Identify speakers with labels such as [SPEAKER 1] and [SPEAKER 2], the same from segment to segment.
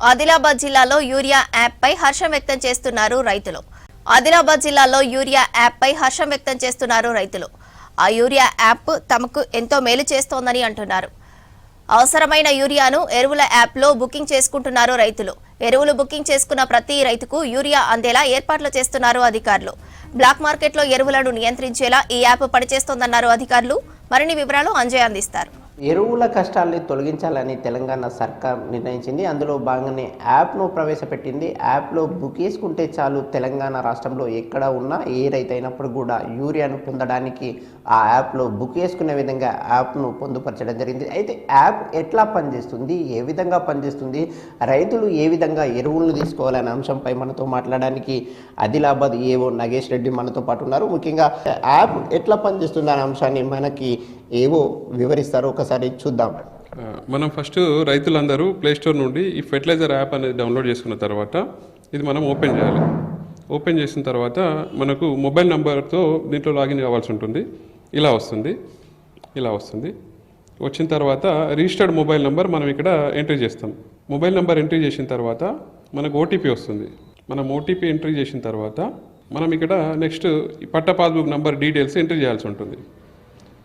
[SPEAKER 1] ఆదిలాబాద్ జిల్లాలో యూరియా యాప్పై హర్షం వ్యక్తం చేస్తున్నారు రైతులు. ఆదిలాబాద్ జిల్లాలో యూరియా యాప్పై హర్షం వ్యక్తం చేస్తున్నారు రైతులు. ఆ యూరియా యాప్ తమకు ఎంతో మేలు చేస్తోందని అంటున్నారు. అవసరమైన యూరియాను ఎరువుల యాప్లో బుకింగ్ చేసుకుంటున్నారు రైతులు. ఎరువులు బుకింగ్ చేసుకున్న ప్రతి రైతుకు యూరియా అందేలా ఏర్పాట్లు చేస్తున్నారు అధికారులు. బ్లాక్ మార్కెట్లో ఎరువులను నియంత్రించేలా ఈ యాప్ పనిచేస్తోందన్నారు అధికారులు. మరిన్ని వివరాలు అంజయ్ అందిస్తారు.
[SPEAKER 2] ఎరువుల కష్టాల్ని తొలగించాలని తెలంగాణ సర్కార్ నిర్ణయించింది. అందులో భాగంగానే యాప్ను ప్రవేశపెట్టింది. యాప్లో బుక్ చేసుకుంటే చాలు, తెలంగాణ రాష్ట్రంలో ఎక్కడ ఉన్నా ఏ రైతు అయినప్పుడు కూడా యూరియాను పొందడానికి ఆ యాప్లో బుక్ చేసుకునే విధంగా యాప్ను పొందుపరచడం జరిగింది. అయితే యాప్ ఎట్లా పనిచేస్తుంది, ఏ విధంగా పనిచేస్తుంది, రైతులు ఏ విధంగా ఎరువులను తీసుకోవాలనే అంశంపై మనతో మాట్లాడడానికి ఆదిలాబాద్ ఏవో నగేష్ రెడ్డి మనతో పాటు ఉన్నారు. ముఖ్యంగా యాప్ ఎట్లా పనిచేస్తుంది అనే అంశాన్ని మనకి ఏవో వివరిస్తారు. ఒకసారి చూద్దాం.
[SPEAKER 3] మనం ఫస్ట్ రైతులందరూ ప్లేస్టోర్ నుండి ఈ ఫెర్టిలైజర్ యాప్ అనేది డౌన్లోడ్ చేసుకున్న తర్వాత ఇది మనం ఓపెన్ చేయాలి. ఓపెన్ చేసిన తర్వాత మనకు మొబైల్ నెంబర్తో దీంట్లో లాగిన్ కావాల్సి ఉంటుంది. ఇలా వస్తుంది. వచ్చిన తర్వాత రిజిస్టర్డ్ మొబైల్ నెంబర్ మనం ఇక్కడ ఎంట్రీ చేస్తాం. మొబైల్ నెంబర్ ఎంట్రీ చేసిన తర్వాత మనకు ఓటీపీ వస్తుంది. మనం ఓటీపీ ఎంట్రీ చేసిన తర్వాత మనం ఇక్కడ నెక్స్ట్ పట్టా పాస్బుక్ నెంబర్ డీటెయిల్స్ ఎంట్రీ చేయాల్సి ఉంటుంది.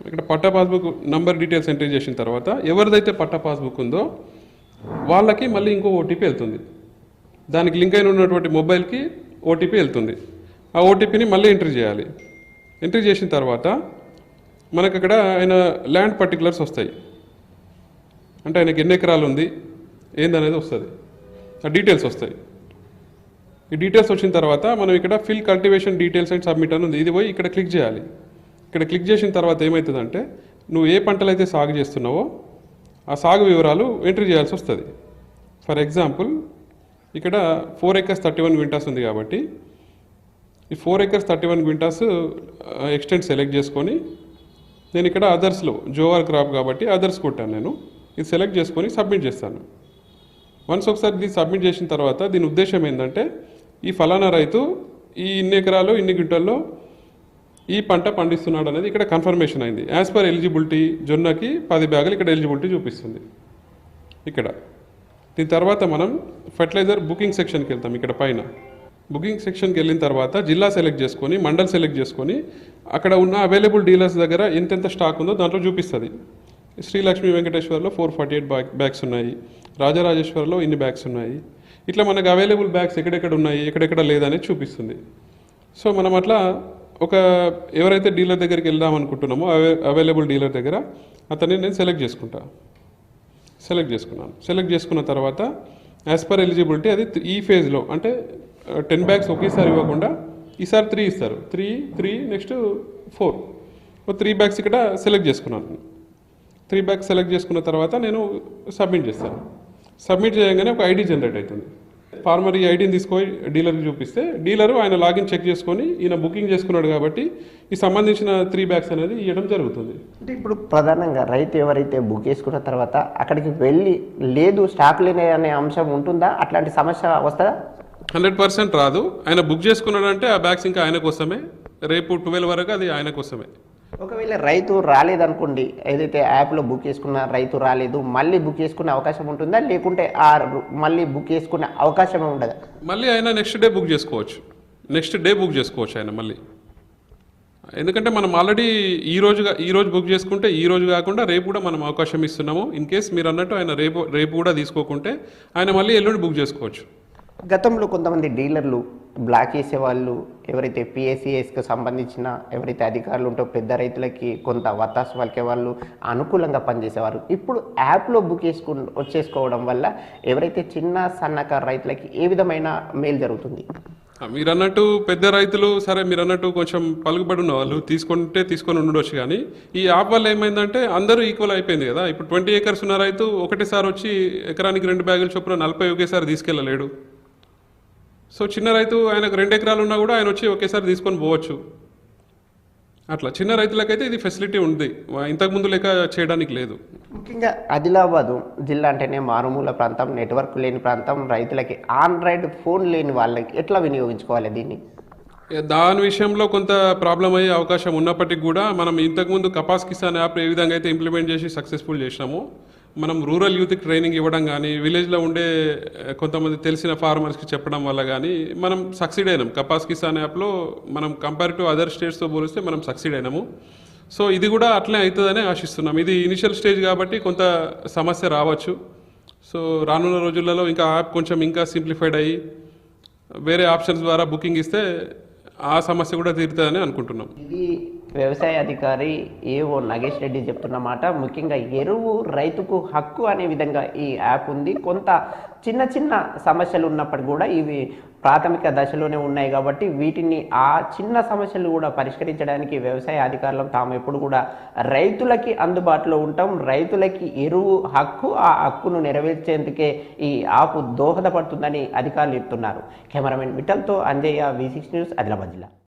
[SPEAKER 3] ఇక్కడ పట్టా పాస్బుక్ నంబర్ డీటెయిల్స్ ఎంట్రీ చేసిన తర్వాత ఎవరిదైతే పట్టా పాస్బుక్ ఉందో వాళ్ళకి మళ్ళీ ఇంకో ఓటీపీ వెళ్తుంది. దానికి లింక్ అయిన ఉన్నటువంటి మొబైల్కి ఓటీపీ వెళ్తుంది. ఆ ఓటీపీని మళ్ళీ ఎంట్రీ చేయాలి. ఎంట్రీ చేసిన తర్వాత మనకు అక్కడ ఆయన ల్యాండ్ పర్టికులర్స్ వస్తాయి. అంటే ఆయనకి ఎన్ని ఎకరాలు ఉంది ఏందనేది వస్తుంది. ఆ డీటెయిల్స్ వస్తాయి. ఈ డీటెయిల్స్ వచ్చిన తర్వాత మనం ఇక్కడ fill cultivation details and submit అని ఉంది. ఇది పోయి ఇక్కడ క్లిక్ చేయాలి. ఇక్కడ క్లిక్ చేసిన తర్వాత ఏమవుతుందంటే నువ్వు ఏ పంటలు అయితే సాగు చేస్తున్నావో ఆ సాగు వివరాలు ఎంట్రీ చేయాల్సి వస్తుంది. ఫర్ ఎగ్జాంపుల్ ఇక్కడ 4 acres 31 క్వింటాస్ ఉంది కాబట్టి ఈ 4 acres 31 క్వింటాస్ ఎక్స్టెంట్ సెలెక్ట్ చేసుకొని నేను ఇక్కడ అదర్స్లో జోవర్ క్రాప్ కాబట్టి అదర్స్ కొట్టాను. నేను ఇది సెలెక్ట్ చేసుకొని సబ్మిట్ చేస్తాను. వన్స్ ఒకసారి ఇది సబ్మిట్ చేసిన తర్వాత దీని ఉద్దేశం ఏంటంటే ఈ ఫలానా రైతు ఈ ఇన్ని ఎకరాలు ఇన్ని క్వింటాల్లో ఈ పంట పండిస్తున్నాడు అనేది ఇక్కడ కన్ఫర్మేషన్ అయింది. యాజ్ పర్ ఎలిజిబిలిటీ జొన్నకి 10 బ్యాగులు ఇక్కడ ఎలిజిబిలిటీ చూపిస్తుంది. ఇక్కడ దీని తర్వాత మనం ఫెర్టిలైజర్ బుకింగ్ సెక్షన్కి వెళ్తాం. ఇక్కడ పైన బుకింగ్ సెక్షన్కి వెళ్ళిన తర్వాత జిల్లా సెలెక్ట్ చేసుకొని మండల్ సెలెక్ట్ చేసుకొని అక్కడ ఉన్న అవైలబుల్ డీలర్స్ దగ్గర ఎంతెంత స్టాక్ ఉందో దాంట్లో చూపిస్తుంది. శ్రీలక్ష్మి వెంకటేశ్వర్లో 448 బ్యాగ్స్ ఉన్నాయి. రాజరాజేశ్వర్లో ఇన్ని బ్యాగ్స్ ఉన్నాయి. ఇట్లా మనకు అవైలబుల్ బ్యాగ్స్ ఎక్కడెక్కడ ఉన్నాయి ఎక్కడెక్కడ లేదనేది చూపిస్తుంది. సో మనం అట్లా ఎవరైతే డీలర్ దగ్గరికి వెళ్దాం అనుకుంటున్నామో అవైలబుల్ డీలర్ దగ్గర అతన్ని నేను సెలెక్ట్ చేసుకున్నాను. సెలెక్ట్ చేసుకున్న తర్వాత యాజ్ పర్ ఎలిజిబిలిటీ అది ఈ ఫేజ్లో అంటే 10 బ్యాగ్స్ ఒకేసారి ఇవ్వకుండా ఈసారి 3 ఇస్తారు. 3 నెక్స్ట్ 4 3 బ్యాగ్స్ ఇక్కడ సెలెక్ట్ చేసుకున్నాను. 3 బ్యాగ్స్ సెలెక్ట్ చేసుకున్న తర్వాత నేను సబ్మిట్ చేస్తాను. సబ్మిట్ చేయగానే ఒక ఐడి జనరేట్ అవుతుంది. ఫార్మర్ ఈ ఐడిని తీసుకొని డీలర్కి చూపిస్తే డీలరు ఆయన లాగిన్ చెక్ చేసుకొని ఈయన బుకింగ్ చేసుకున్నాడు కాబట్టి ఈ సంబంధించిన 3 బ్యాగ్స్ అనేది ఇవ్వడం జరుగుతుంది.
[SPEAKER 2] అంటే ఇప్పుడు ప్రధానంగా రైతు ఎవరైతే బుక్ చేసుకున్న తర్వాత అక్కడికి వెళ్ళి లేదు స్టాక్ లేని అనే అంశం ఉంటుందా? అట్లాంటి సమస్య వస్తుందా?
[SPEAKER 3] 100% రాదు. ఆయన బుక్ చేసుకున్నాడంటే ఆ బ్యాగ్స్ ఇంకా ఆయన కోసమే, రేపు 12 వరకు అది ఆయన కోసమే.
[SPEAKER 2] ఒకవేళ రైతు రాలేదనుకోండి, ఏదైతే యాప్లో బుక్ చేసుకున్న రైతు రాలేదు, మళ్ళీ బుక్ చేసుకునే అవకాశం ఉంటుందా? లేకుంటే మళ్ళీ బుక్ చేసుకునే అవకాశం ఉండదా?
[SPEAKER 3] మళ్ళీ ఆయన నెక్స్ట్ డే బుక్ చేసుకోవచ్చు ఆయన మళ్ళీ. ఎందుకంటే మనం ఆల్రెడీ ఈ రోజు బుక్ చేసుకుంటే ఈ రోజు కాకుండా రేపు కూడా మనం అవకాశం ఇస్తున్నాము. ఇన్ కేస్ మీరు అన్నట్టు ఆయన రేపు కూడా తీసుకోకుంటే ఆయన మళ్ళీ ఎల్లుండి బుక్ చేసుకోవచ్చు.
[SPEAKER 2] గతంలో కొంతమంది డీలర్లు బ్లాక్ చేసేవాళ్ళు, ఎవరైతే పిఎస్సిఎస్కి సంబంధించిన ఎవరైతే అధికారులు ఉంటో పెద్ద రైతులకి కొంత వత్తాసు పలికే వాళ్ళు అనుకూలంగా పనిచేసేవారు. ఇప్పుడు యాప్లో బుక్ వచ్చేసుకోవడం వల్ల ఎవరైతే చిన్న సన్నకారు రైతులకి ఏ విధమైన మేలు జరుగుతుంది?
[SPEAKER 3] మీరు అన్నట్టు పెద్ద రైతులు సరే, మీరు అన్నట్టు కొంచెం పలుకుబడి ఉన్న వాళ్ళు తీసుకొని ఉండొచ్చు. కానీ ఈ యాప్ వల్ల ఏమైందంటే అందరూ ఈక్వల్ అయిపోయింది కదా. ఇప్పుడు 20 acres ఉన్న రైతు ఒకటేసారి వచ్చి ఎకరానికి 2 బ్యాగుల చొప్పున 40 ఒకేసారి తీసుకెళ్ళలేడు. సో చిన్న రైతు ఆయనకు 2 ఎకరాలు ఉన్నా కూడా ఆయన వచ్చి ఒకేసారి తీసుకొని పోవచ్చు. అట్లా చిన్న రైతులకైతే ఇది ఫెసిలిటీ ఉంది, ఇంతకుముందు లేక చేయడానికి లేదు.
[SPEAKER 2] ముఖ్యంగా ఆదిలాబాదు జిల్లా అంటేనే మారుమూల ప్రాంతం, నెట్వర్క్ లేని ప్రాంతం. రైతులకి ఆండ్రాయిడ్ ఫోన్ లేని వాళ్ళకి ఎట్లా వినియోగించుకోవాలి దీన్ని?
[SPEAKER 3] దాని విషయంలో కొంత ప్రాబ్లం అయ్యే అవకాశం ఉన్నప్పటికీ కూడా మనం ఇంతకుముందు కపాస్ కిసాన్ యాప్ ఏ విధంగా అయితే ఇంప్లిమెంట్ చేసి సక్సెస్ఫుల్ చేసినామో మనం రూరల్ యూత్కి ట్రైనింగ్ ఇవ్వడం కానీ విలేజ్లో ఉండే కొంతమంది తెలిసిన ఫార్మర్స్కి చెప్పడం వల్ల కానీ మనం సక్సీడ్ అయినాం. కపాస్ కిసాన్ యాప్లో మనం కంపేర్ టు అదర్ స్టేట్స్తో పోలిస్తే మనం సక్సీడ్ అయినాము. సో ఇది కూడా అట్లే అవుతుందని ఆశిస్తున్నాం. ఇది ఇనిషియల్ స్టేజ్ కాబట్టి కొంత సమస్య రావచ్చు. సో రానున్న రోజులలో ఇంకా యాప్ కొంచెం ఇంకా సింప్లిఫైడ్ అయ్యి వేరే ఆప్షన్స్ ద్వారా బుకింగ్ ఇస్తే ఆ సమస్య కూడా తీరుతుందని అనుకుంటున్నాం.
[SPEAKER 2] ఇది వ్యవసాయ అధికారి ఏఓ నాగేష్ రెడ్డి చెప్తున్నమాట. ముఖ్యంగా ఎరువు రైతుకు హక్కు అనే విధంగా ఈ యాప్ ఉంది. కొంత చిన్న చిన్న సమస్యలు ఉన్నప్పటికీ కూడా ఇవి ప్రాథమిక దశలోనే ఉన్నాయి కాబట్టి వీటిని ఆ చిన్న సమస్యలు కూడా పరిష్కరించడానికి వ్యవసాయ అధికారులు తాము ఎప్పుడు కూడా రైతులకి అందుబాటులో ఉంటాం. రైతులకి ఎరువు హక్కు, ఆ హక్కును నెరవేర్చేందుకే ఈ యాప్ దోహదపడుతుందని అధికారులు చెప్తున్నారు. కెమెరామెన్ విఠల్తో అంజయ్య, V6 న్యూస్, ఆదిలాబాద్ జిల్లా.